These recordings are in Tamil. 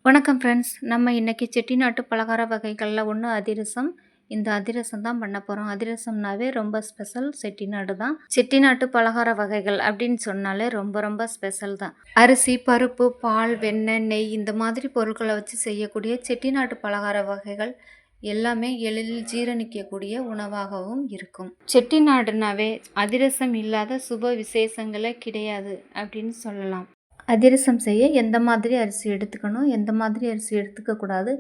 வணக்கம் ஃப்ரெண்ட்ஸ். நம்ம இன்னைக்கு செட்டிநாட்டு பலகார வகைகள்ல ஒன்று அதிரசம். இந்த அதிரசம் தான் பண்ண போகிறோம். அதிரசம்னாவே ரொம்ப ஸ்பெஷல் செட்டிநாடு தான். செட்டிநாட்டு பலகார வகைகள் அப்படின்னு சொன்னாலே ரொம்ப ரொம்ப ஸ்பெஷல் தான். அரிசி, பருப்பு, பால், வெண்ணெய், நெய் இந்த மாதிரி பொருட்களை வச்சு செய்யக்கூடிய செட்டிநாட்டு பலகார வகைகள் எல்லாமே எளிதில் ஜீரணிக்கக்கூடிய உணவாகவும் இருக்கும். செட்டிநாடுனாவே அதிரசம் இல்லாத சுப விசேஷங்களே கிடையாது அப்படின்னு சொல்லலாம். அதிரசம் செய்ய எந்த மாதிரி அரிசி எடுத்துக்கணும், எந்த மாதிரி அரிசி எடுத்துக்கக்கூடாது,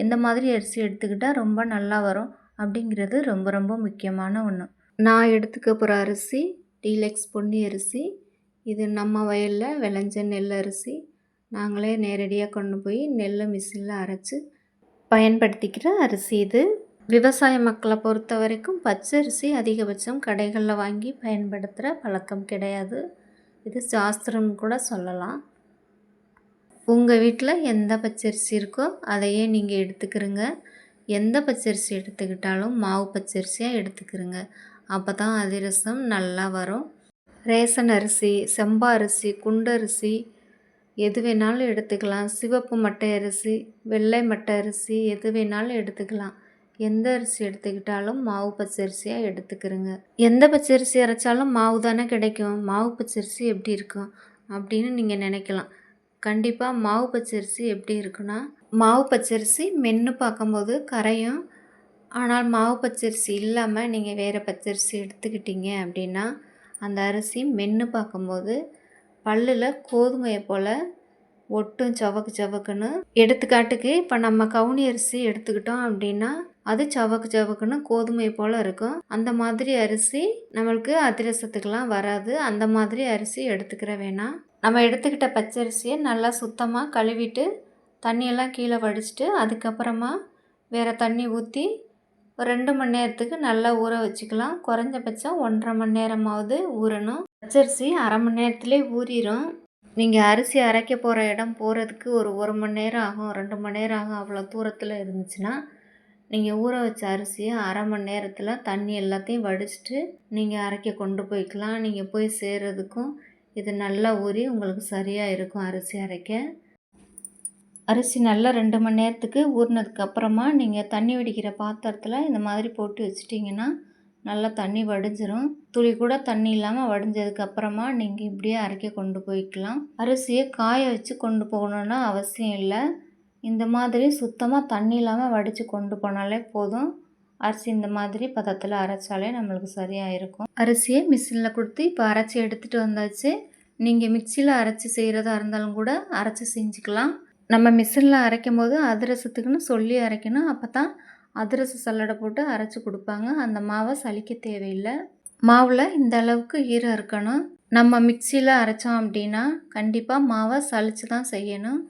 எந்த மாதிரி அரிசி எடுத்துக்கிட்டால் ரொம்ப நல்லா வரும் அப்படிங்கிறது ரொம்ப ரொம்ப முக்கியமான ஒன்று. நான் எடுத்துக்க போகிற அரிசி டீலக்ஸ் பொன்னி அரிசி. இது நம்ம வயலில் விளைஞ்ச நெல் அரிசி. நாங்களே நேரடியாக கொண்டு போய் நெல்லை மிஷினில் அரைச்சி பயன்படுத்திக்கிற அரிசி இது. விவசாய மக்களை பொறுத்த வரைக்கும் பச்சரிசி அதிகபட்சம் கடைகளில் வாங்கி பயன்படுத்துகிற பழக்கம் கிடையாது. இது சாஸ்திரம்னு கூட சொல்லலாம். உங்கள் வீட்டில் எந்த பச்சரிசி இருக்கோ அதையே நீங்கள் எடுத்துக்கிறங்க. எந்த பச்சரிசி எடுத்துக்கிட்டாலும் மாவு பச்சரிசியாக எடுத்துக்கிறங்க. அப்போ தான் அதிரசம் நல்லா வரும். ரேசன் அரிசி, செம்பா அரிசி, குண்டரிசி எது வேணாலும் எடுத்துக்கலாம். சிவப்பு மட்டை அரிசி, வெள்ளை மட்டை அரிசி எது வேணாலும் எடுத்துக்கலாம். எந்த அரிசி எடுத்துக்கிட்டாலும் மாவு பச்சரிசியாக எடுத்துக்கிறங்க. எந்த பச்சரிசி அரைச்சாலும் மாவு தானே கிடைக்கும், மாவு பச்சரிசி எப்படி இருக்கும் அப்படின்னு நீங்கள் நினைக்கலாம். கண்டிப்பாக மாவு பச்சரிசி எப்படி இருக்குன்னா, மாவு பச்சரிசி மென்று பார்க்கும்போது கரையும். ஆனால் மாவு பச்சரிசி இல்லாமல் நீங்கள் வேறு பச்சரிசி எடுத்துக்கிட்டீங்க அப்படின்னா அந்த அரிசி மென்று பார்க்கும்போது பல்லில் கோதுமையை போல் ஒட்டும் சவக்கு சவக்குன்னு. எடுத்துக்காட்டுக்கு இப்போ நம்ம கவுனி அரிசி எடுத்துக்கிட்டோம் அப்படின்னா அது சவக்கு சவக்குன்னு கோதுமை போல் இருக்கும். அந்த மாதிரி அரிசி நம்மளுக்கு அதிரசத்துக்கெலாம் வராது. அந்த மாதிரி அரிசி எடுத்துக்கிற வேணாம். நம்ம எடுத்துக்கிட்ட பச்சரிசியை நல்லா சுத்தமாக கழுவிட்டு தண்ணியெல்லாம் கீழே வடிச்சிட்டு அதுக்கப்புறமா வேறு தண்ணி ஊற்றி ஒரு 2 மணி நேரத்துக்கு நல்லா ஊற வச்சுக்கலாம். குறைஞ்சபட்சம் 1.5 மணி நேரமாவது ஊறணும். பச்சரிசி அரை மணி நேரத்துலேயே ஊறிடும். நீங்கள் அரிசி அரைக்க போகிற இடம் போகிறதுக்கு ஒரு மணி நேரம் ஆகும், 2 மணி நேரம் ஆகும். அவ்வளோ தூரத்தில் இருந்துச்சுன்னா நீங்கள் ஊற வச்ச அரிசியை அரை மணி நேரத்தில் தண்ணி எல்லாத்தையும் வடிச்சிட்டு நீங்கள் அரைக்க கொண்டு போய்க்கலாம். நீங்கள் போய் சேர்கிறதுக்கும் இது நல்லா ஊறி உங்களுக்கு சரியாக இருக்கும் அரிசி அரைக்க. அரிசி நல்லா 2 மணி நேரத்துக்கு ஊறினதுக்கப்புறமா நீங்கள் தண்ணி வடிக்கிற பாத்திரத்தில் இந்த மாதிரி போட்டு வச்சிட்டிங்கன்னா நல்லா தண்ணி வடிஞ்சிரும். துளி கூட தண்ணி இல்லாமல் வடிஞ்சதுக்கப்புறமா நீங்கள் இப்படியே அரைக்க கொண்டு போய்க்கலாம். அரிசியை காய வச்சு கொண்டு போகணுன்னா அவசியம் இல்லை. இந்த மாதிரி சுத்தமாக தண்ணி இல்லாமல் வடித்து கொண்டு போனாலே போதும். அரிசி இந்த மாதிரி பதத்தில் அரைச்சாலே நம்மளுக்கு சரியாக இருக்கும். அரிசியை மிஷினில் கொடுத்து இப்போ அரைச்சி எடுத்துகிட்டு வந்தாச்சு. நீங்கள் மிக்சியில் அரைச்சி செய்கிறதா இருந்தாலும் கூட அரைச்சி செஞ்சுக்கலாம். நம்ம மிஷினில் அரைக்கும் போது அதிரசத்துக்குன்னு சொல்லி அரைக்கணும். அப்போ தான் அதிரச சல்லடை போட்டு அரைச்சி கொடுப்பாங்க. அந்த மாவை சலிக்க தேவையில்லை. மாவில் இந்த அளவுக்கு ஈரம் இருக்கணும். நம்ம மிக்சியில் அரைச்சோம் அப்படின்னா கண்டிப்பாக மாவை சலித்து தான் செய்யணும்.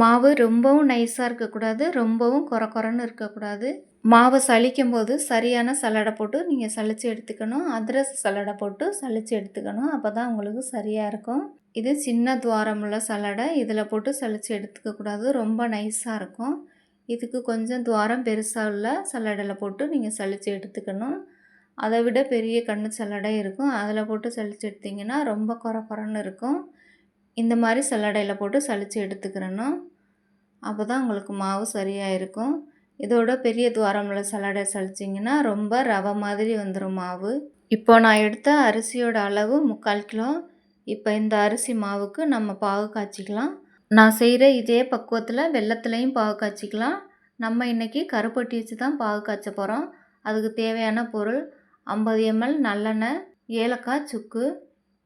மாவு ரொம்பவும் நைஸாக இருக்கக்கூடாது, ரொம்பவும் குறன்னு இருக்கக்கூடாது. மாவை சலிக்கும் போது சரியான சல்லடை போட்டு நீங்கள் சலித்து எடுத்துக்கணும். அதிரச சல்லடை போட்டு சலித்து எடுத்துக்கணும். அப்போ தான் உங்களுக்கு சரியாக இருக்கும். இது சின்ன துவாரமுள்ள சல்லடை, இதில் போட்டு சலித்து எடுத்துக்கக்கூடாது, ரொம்ப நைஸாக இருக்கும். இதுக்கு கொஞ்சம் துவாரம் பெருசாக உள்ள சல்லடையில் போட்டு நீங்கள் சலித்து எடுத்துக்கணும். அதை விட பெரிய கண்ணு சல்லடை இருக்கும், அதில் போட்டு சலித்து எடுத்திங்கன்னா ரொம்ப குறன்னு இருக்கும். இந்த மாதிரி சல்லடையில் போட்டு சலித்து எடுத்துக்கிறணும். அப்போ தான் உங்களுக்கு மாவு சரியாக இருக்கும். இதோட பெரிய துவாரமுள்ள சல்லடை சலிச்சிங்கன்னா ரொம்ப ரவை மாதிரி வந்துடும் மாவு. இப்போ நான் எடுத்த அரிசியோட அளவு 3/4 கிலோ. இப்போ இந்த அரிசி மாவுக்கு நம்ம பாகு காய்ச்சிக்கலாம். நான் செய்கிற இதே பக்குவத்தில் வெல்லத்துலேயும் பாகு காய்ச்சிக்கலாம். நம்ம இன்றைக்கி கருப்பட்டி வச்சு தான் பாகு காய்ச்ச போகிறோம். அதுக்கு தேவையான பொருள் 50 ml நல்லெண்ணெய், ஏலக்காய், சுக்கு.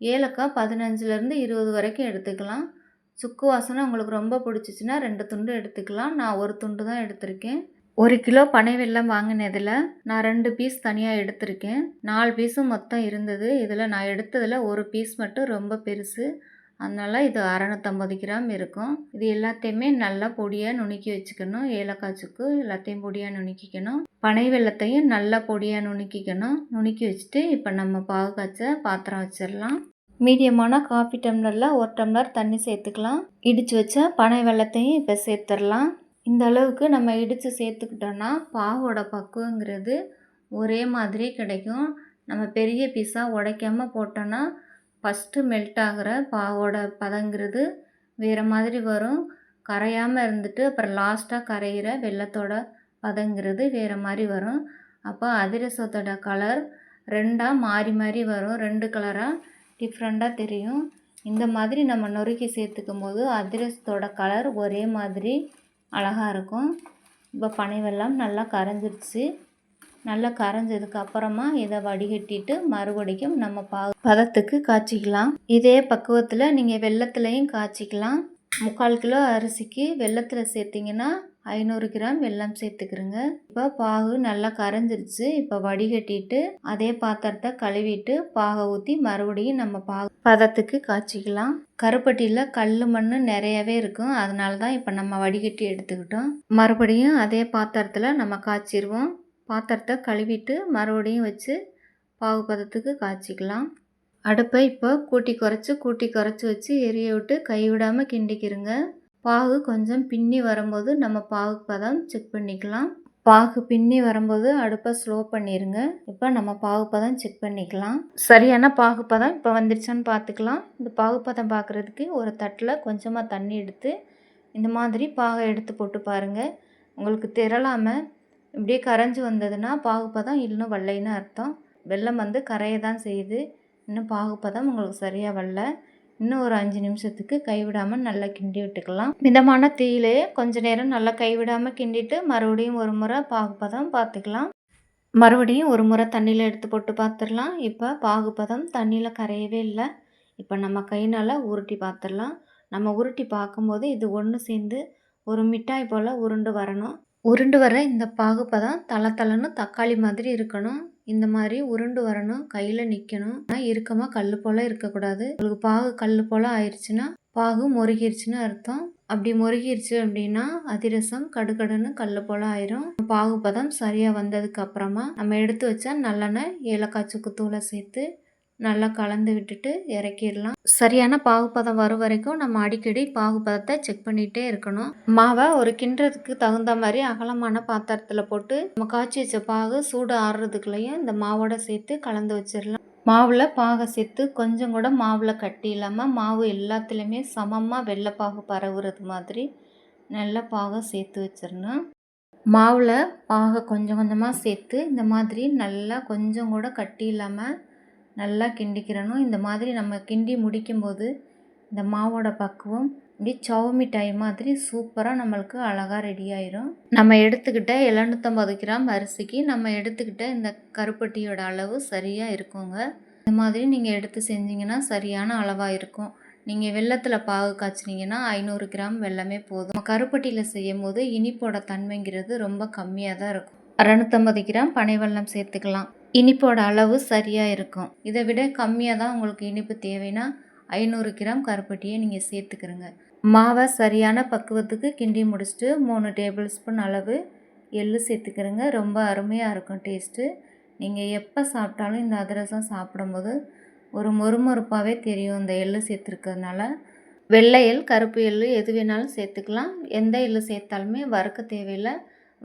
ஏலக்காய் 15லேருந்து 20 வரைக்கும் எடுத்துக்கலாம். சுக்கு வாசனை உங்களுக்கு ரொம்ப பிடிச்சிச்சின்னா 2 துண்டு எடுத்துக்கலாம். நான் 1 துண்டு தான் எடுத்திருக்கேன். 1 கிலோ பனை வெல்லம் வாங்கினதில் நான் 2 பீஸ் தனியாக எடுத்திருக்கேன். 4 பீஸும் மொத்தம் இருந்தது. இதில் நான் எடுத்ததில் 1 பீஸ் மட்டும் ரொம்ப பெருசு, அதனால் இது 650 கிராம் இருக்கும். இது எல்லாத்தையுமே நல்லா பொடியாக நுணுக்கி வச்சுக்கணும். ஏலக்காய், சுக்கு எல்லாத்தையும் பொடியாக நுணுக்கிக்கணும். பனை வெல்லத்தையும் நல்லா பொடியாக நுணுக்கிக்கணும். நுணுக்கி வச்சுட்டு இப்போ நம்ம பாகு காய்ச்ச பாத்திரம் வச்சிடலாம். மீடியமான காஃபி டம்ளரில் 1 டம்ளர் தண்ணி சேர்த்துக்கலாம். இடித்து வச்ச பனை வெல்லத்தையும் இப்போ சேர்த்துடலாம். இந்த அளவுக்கு நம்ம இடித்து சேர்த்துக்கிட்டோன்னா பாகோட பக்குவங்கிறது ஒரே மாதிரி கிடைக்கும். நம்ம பெரிய பீஸாக உடைக்காமல் போட்டோன்னா ஃபஸ்ட்டு மெல்ட் ஆகிற பாவோட பதங்கிறது வேறு மாதிரி வரும். கரையாமல் இருந்துட்டு அப்புறம் லாஸ்ட்டாக கரையிற வெல்லத்தோட பதங்கிறது வேறு மாதிரி வரும். அப்போ அதிரசத்தோட கலர் 2ஆக மாறி மாறி வரும். 2 கலராக டிஃப்ரெண்ட்டாக தெரியும். இந்த மாதிரி நம்ம நொறுக்கி சேர்த்துக்கும் போது அதிரசத்தோட கலர் ஒரே மாதிரி அழகாக இருக்கும். இப்போ பனை வெல்லம் நல்லா கரைஞ்சிருச்சு. நல்லா கரைஞ்சதுக்கு அப்புறமா இதை வடிகட்டிட்டு மறுபடியும் நம்ம பதத்துக்கு காய்ச்சிக்கலாம். இதே பக்குவத்தில் நீங்கள் வெல்லத்துலேயும் காய்ச்சிக்கலாம். 3/4 கிலோ அரிசிக்கு வெல்லத்தில் சேர்த்திங்கன்னா 500 கிராம் வெல்லம் சேர்த்துக்கிறோங்க. இப்போ பாகு நல்லா கரைஞ்சிருச்சு. இப்போ வடிகட்டிட்டு அதே பாத்திரத்தை கழுவிட்டு பாகை ஊற்றி மறுபடியும் நம்ம பதத்துக்கு காய்ச்சிக்கலாம். கருப்பட்டியில் கல் மண் நிறையவே இருக்கும். அதனால தான் இப்போ நம்ம வடிகட்டி எடுத்துக்கிட்டோம். மறுபடியும் அதே பாத்திரத்தில் நம்ம காய்ச்சிருவோம். பாத்திரத்தை கழுவிட்டு மறுபடியும் வச்சு பாகு பதத்துக்கு காய்ச்சிக்கலாம். அடுப்பை இப்போ கூட்டி குறைச்சி வச்சு எரிய விட்டு கைவிடாமல் கிண்டிக்கிறங்க. பாகு கொஞ்சம் பின்னி வரும்போது நம்ம பாகு பதம் செக் பண்ணிக்கலாம். பாகு பின்னி வரும்போது அடுப்பை ஸ்லோ பண்ணிடுங்க. இப்போ நம்ம பாகு பதம் செக் பண்ணிக்கலாம். சரியான பாகு பதம் இப்போ வந்துடுச்சான்னு பார்த்துக்கலாம். இந்த பாகு பதம் பார்க்குறதுக்கு ஒரு தட்டில் கொஞ்சமாக தண்ணி எடுத்து இந்த மாதிரி பாகை எடுத்து போட்டு பாருங்கள். உங்களுக்கு திரளாமல் இப்படியே கரைஞ்சி வந்ததுன்னா பாகு பதம் இன்னும் வரலைன்னு அர்த்தம். வெல்லம் கரைய தான் செய்யுது. இன்னும் பாகு பதம் உங்களுக்கு சரியாக வரல. இன்னும் ஒரு 5 நிமிஷத்துக்கு கைவிடாமல் நல்லா கிண்டி விட்டுக்கலாம். மிதமான தீயிலே கொஞ்ச நேரம் நல்லா கைவிடாமல் கிண்டிட்டு மறுபடியும் ஒரு முறை பாகுபதம் பார்த்துக்கலாம். மறுபடியும் ஒரு முறை தண்ணியில் எடுத்து போட்டு பார்த்துடலாம். இப்போ பாகுபதம் தண்ணியில் கரையவே இல்லை. இப்போ நம்ம கைனால் உருட்டி பார்த்துடலாம். நம்ம உருட்டி பார்க்கும்போது இது ஒன்று சேர்ந்து ஒரு மிட்டாய் போல் உருண்டு வரணும். உருண்டு வர இந்த பாகுபதம் தளன்னு தக்காளி மாதிரி இருக்கணும். இந்த மாதிரி உருண்டு வரணும். கையில் நிற்கணும். ஆனால் இறுக்கமாக கல் போல் இருக்கக்கூடாது. உங்களுக்கு பாகு கல் போல் ஆயிடுச்சுன்னா பாகு முருகிருச்சுன்னு அர்த்தம். அப்படி முருகிருச்சு அப்படின்னா அதிரசம் கடுகடுன்னு கல் போல் ஆயிரும். பாகுபதம் சரியாக வந்ததுக்கு அப்புறமா நம்ம எடுத்து வச்சா நல்லெண்ணெய் ஏலக்காய் சுக்குத்தூளை சேர்த்து நல்லா கலந்து விட்டுட்டு இறக்கிடலாம். சரியான பாகுபதம் வரும் வரைக்கும் நம்ம அடிக்கடி பாகுபதத்தை செக் பண்ணிகிட்டே இருக்கணும். மாவை ஒரு கிண்டுறதுக்கு தகுந்த மாதிரி அகலமான பாத்திரத்தில் போட்டு நம்ம காய்ச்சி வச்ச பாகு சூடு ஆறுறதுக்குள்ளேயும் இந்த மாவோட சேர்த்து கலந்து வச்சிடலாம். மாவில் பாகை சேர்த்து கொஞ்சம் கூட மாவில் கட்டி இல்லாமல் மாவு எல்லாத்துலேயுமே சமமாக வெள்ளைப்பாகு பரவுறது மாதிரி நல்ல பாகை சேர்த்து வச்சிடணும். மாவில் பாகை கொஞ்சம் கொஞ்சமாக சேர்த்து இந்த மாதிரி நல்லா கொஞ்சம் கூட கட்டி இல்லாமல் நல்லா கிண்டிக்கிறணும். இந்த மாதிரி நம்ம கிண்டி முடிக்கும்போது இந்த மாவோட பக்குவம் இப்படி சவு மிட்டாய் மாதிரி சூப்பராக நம்மளுக்கு அழகாக ரெடி ஆயிரும். நம்ம எடுத்துக்கிட்ட 750 கிராம் அரிசிக்கு நம்ம எடுத்துக்கிட்ட இந்த கருப்பட்டியோட அளவு சரியாக இருக்குங்க. இந்த மாதிரி நீங்கள் எடுத்து செஞ்சிங்கன்னா சரியான அளவாக இருக்கும். நீங்கள் வெல்லத்தில் பாகு காய்ச்சினீங்கன்னா 500 கிராம் வெல்லமே போதும். நம்ம கருப்பட்டியில் செய்யும் போது இனிப்போட தன்மைங்கிறது ரொம்ப கம்மியாக தான் இருக்கும். 250 கிராம் பனை வெல்லம் சேர்த்துக்கலாம். இனிப்போட அளவு சரியாக இருக்கும். இதை விட கம்மியாக தான் உங்களுக்கு இனிப்பு தேவைன்னா 500 கிராம் கருப்பட்டியை நீங்கள் சேர்த்துக்கிறங்க. மாவை சரியான பக்குவத்துக்கு கிண்டி முடிச்சுட்டு 3 டேபிள் ஸ்பூன் அளவு எள்ளு சேர்த்துக்கிறங்க. ரொம்ப அருமையாக இருக்கும் டேஸ்ட்டு. நீங்கள் எப்போ சாப்பிட்டாலும் இந்த அதிரசம் சாப்பிடும்போது ஒரு மொறுமொறுப்பாகவே தெரியும் இந்த எள்ளு சேர்த்துருக்கிறதுனால. வெள்ளை எள் கருப்பு எள் எது வேணாலும் சேர்த்துக்கலாம். எந்த எள்ளு சேர்த்தாலுமே வறுக்க தேவையில்லை.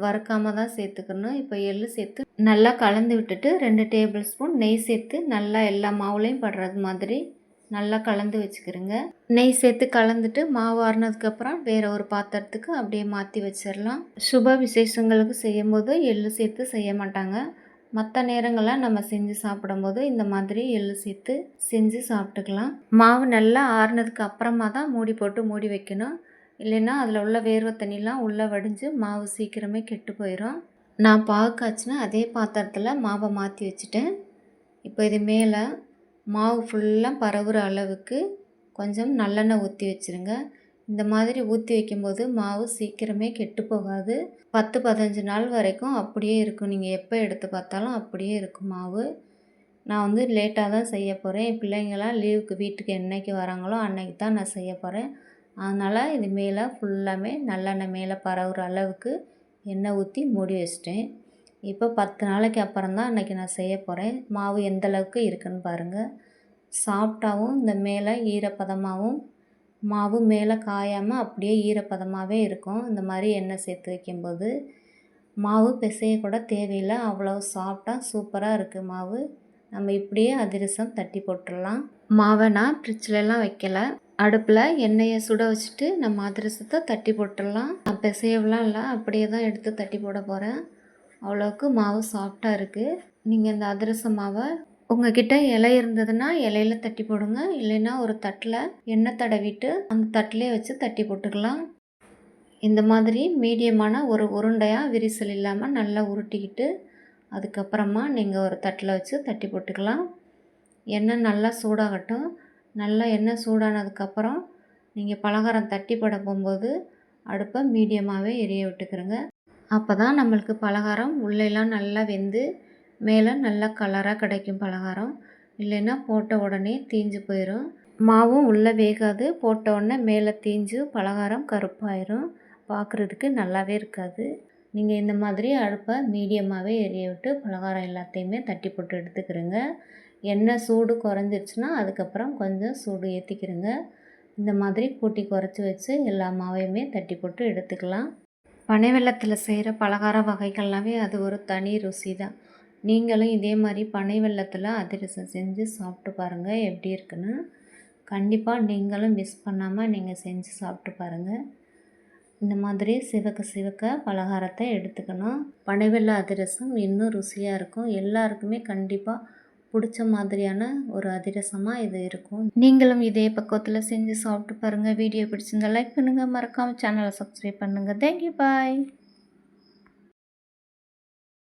வறுக்காமல் தான் சேர்த்துக்கணும். இப்போ எள்ளு சேர்த்து நல்லா கலந்து விட்டுட்டு 2 டேபிள் ஸ்பூன் நெய் சேர்த்து நல்லா எல்லா மாவுலையும் படுறது மாதிரி நல்லா கலந்து வச்சுக்கிறோங்க. நெய் சேர்த்து கலந்துட்டு மாவு ஆறுனதுக்கப்புறம் வேறு ஒரு பாத்திரத்துக்கு அப்படியே மாற்றி வச்சிடலாம். சுப விசேஷங்களுக்கு செய்யும்போது எள்ளு சேர்த்து செய்ய மாட்டாங்க. மற்ற நேரங்கள்லாம் நம்ம செஞ்சு சாப்பிடும்போது இந்த மாதிரி எள்ளு சேர்த்து செஞ்சு சாப்பிட்டுக்கலாம். மாவு நல்லா ஆறுனதுக்கு அப்புறமா தான் மூடி போட்டு மூடி வைக்கணும். இல்லைன்னா அதில் உள்ள வேர்வை தண்ணிலாம் உள்ளே வடிஞ்சு மாவு சீக்கிரமே கெட்டு போயிடும். நான் பாகு காய்ச்சினா அதே பாத்திரத்தில் மாவை மாற்றி வச்சுட்டேன். இப்போ இது மேலே மாவு ஃபுல்லாக பரவுற அளவுக்கு கொஞ்சம் நல்லெண்ணெய் ஊற்றி வச்சுருங்க. இந்த மாதிரி ஊற்றி வைக்கும்போது மாவு சீக்கிரமே கெட்டு போகாது. 10-15 நாள் வரைக்கும் அப்படியே இருக்கும். நீங்கள் எப்போ எடுத்து பார்த்தாலும் அப்படியே இருக்கும் மாவு. நான் லேட்டாக தான் செய்ய போகிறேன். என் பிள்ளைங்களாம் லீவுக்கு வீட்டுக்கு என்னைக்கு வராங்களோ அன்னைக்கு தான் நான் செய்ய போகிறேன். அதனால் இது மேலே ஃபுல்லாமே நல்லெண்ணெய் மேலே பரவுற அளவுக்கு எண்ணெய் ஊற்றி மூடி வச்சிட்டேன். இப்போ 10 நாளைக்கு அப்புறம் தான் அன்றைக்கி நான் செய்ய போகிறேன். மாவு எந்த அளவுக்கு இருக்குன்னு பாருங்கள். சாஃப்டாகவும் இந்த மேலே ஈரப்பதமாகவும் மாவு மேலே காயாமல் அப்படியே ஈரப்பதமாகவே இருக்கும். இந்த மாதிரி எண்ணெய் சேர்த்து வைக்கும்போது மாவு பிசைய கூட தேவையில்லை. அவ்வளோ சாஃப்டாக சூப்பராக இருக்குது மாவு. நம்ம இப்படியே அதிரசம் தட்டி போட்டுடலாம். மாவை நான் ஃப்ரிட்ஜிலலாம் வைக்கலை. அடுப்பில் எண்ணெயை சுட வச்சுட்டு நம்ம அதிரசத்தை தட்டி போட்டுடலாம். நான் பிசையவெலாம் இல்லை, அப்படியே தான் எடுத்து தட்டி போட போகிறேன். அவ்வளோக்கு மாவு சாஃப்டாக இருக்குது. நீங்கள் இந்த அதிரச மாவை உங்ககிட்ட இலை இருந்ததுன்னா இலையில தட்டி போடுங்க. இல்லைன்னா ஒரு தட்டில் எண்ணெய் தடவிட்டு அந்த தட்டிலே வச்சு தட்டி போட்டுக்கலாம். இந்த மாதிரி மீடியமான ஒரு உருண்டையாக விரிசல் இல்லாமல் நல்லா உருட்டிக்கிட்டு அதுக்கப்புறமா நீங்கள் ஒரு தட்டில் வச்சு தட்டி போட்டுக்கலாம். எண்ணெய் நல்லா சூடாகட்டும். நல்லா எண்ணெய் சூடானதுக்கப்புறம் நீங்கள் பலகாரம் தட்டி போட போகும்போது அடுப்பை மீடியமாகவே எரிய விட்டுக்கிறங்க. அப்போ தான் நம்மளுக்கு பலகாரம் உள்ளெல்லாம் நல்லா வெந்து மேலே நல்லா கலராக கிடைக்கும் பலகாரம். இல்லைன்னா போட்ட உடனே தீஞ்சு போயிடும். மாவும் உள்ளே வேகாது, போட்ட உடனே மேலே தீஞ்சு பலகாரம் கருப்பாயிரும். பார்க்குறதுக்கு நல்லாவே இருக்காது. நீங்கள் இந்த மாதிரி அடுப்பை மீடியமாகவே எரிய விட்டு பலகாரம் எல்லாத்தையுமே தட்டி போட்டு எடுத்துக்கிறங்க. எண்ணெய் சூடு குறைஞ்சிருச்சுன்னா அதுக்கப்புறம் கொஞ்சம் சூடு ஏற்றிக்கிறங்க. இந்த மாதிரி கூட்டி குறைச்சி வச்சு எல்லா மாவையுமே தட்டி போட்டு எடுத்துக்கலாம். பனை வெல்லத்தில் செய்கிற பலகார வகைகள்னாவே அது ஒரு தனி ருசி தான். நீங்களும் இதே மாதிரி பனை வெல்லத்தில் அதிரசம் செஞ்சு சாப்பிட்டு பாருங்கள் எப்படி இருக்குன்னு. கண்டிப்பாக நீங்களும் மிஸ் பண்ணாமல் நீங்கள் செஞ்சு சாப்பிட்டு பாருங்கள். இந்த மாதிரி சிவக்க சிவக்க பலகாரத்தை எடுத்துக்கணும். பனை வெல்ல அதிரசம் இன்னும் ருசியாக இருக்கும். எல்லாருக்குமே கண்டிப்பாக பிடிச்ச மாதிரியான ஒரு அதிரசமாக இது இருக்கும். நீங்களும் இதே பக்குவத்தில் செஞ்சு சாப்பிட்டு பாருங்கள். வீடியோ பிடிச்சிருந்தா லைக் பண்ணுங்கள், மறக்காமல் சேனலை சப்ஸ்கிரைப் பண்ணுங்கள். தேங்க்யூ, பாய்.